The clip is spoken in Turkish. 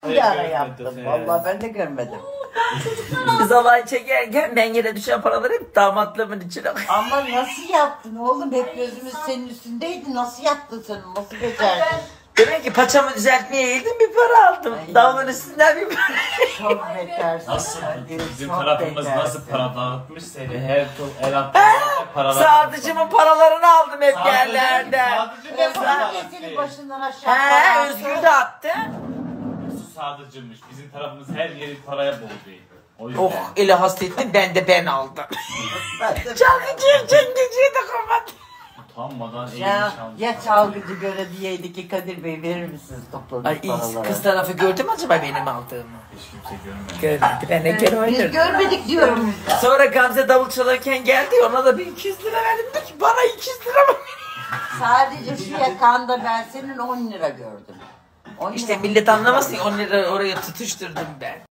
bir ara yaptım. Vallahi ben de görmedim. Biz alay çekerken ben yere düşen paraları hep damatlığımın içine Ama nasıl yaptın oğlum? Hep gözümüz senin üstündeydi. Nasıl yaptın sen? Nasıl becerdin? Demek ki paçamı düzeltmeye eğildim, bir para aldım. Damın üstünden bir para. Çok betersin. Nasıl? Hadi, Bizim çok tarafımız betersin. nasıl para dağıtmış seni? Her el attığında paralar. Sadıcımın paralarını aldım hep yerlerden. Sadıcı ne Özgür para de senin başından aşağı He, para Özgür de attı. Su sadıcıymış. Bizim tarafımız her yeri paraya boğdu. O yüzden. Oh, ele hasrettim, ben aldım. Çalgıcıya Cengeci'ye de kapat. Utanmadan elini Ya, çalmış. ya çalgıcı göre diyeydi ki Kadir Bey verir misiniz topladık Ay, paraları? kız tarafı gördü mü acaba benim aldığımı? Hiç kimse görmedi. Görmedi, ben de kere Biz oynarım. görmedik diyorum. Sonra Gamze davul çalarken geldi, ona da bir 200 lira verdim. Dedi ki bana 200 lira mı? Sadece şu yakanda ben senin 10 lira gördüm. 10 İşte lira. millet anlamasın, 10 lira oraya tutuşturdum ben.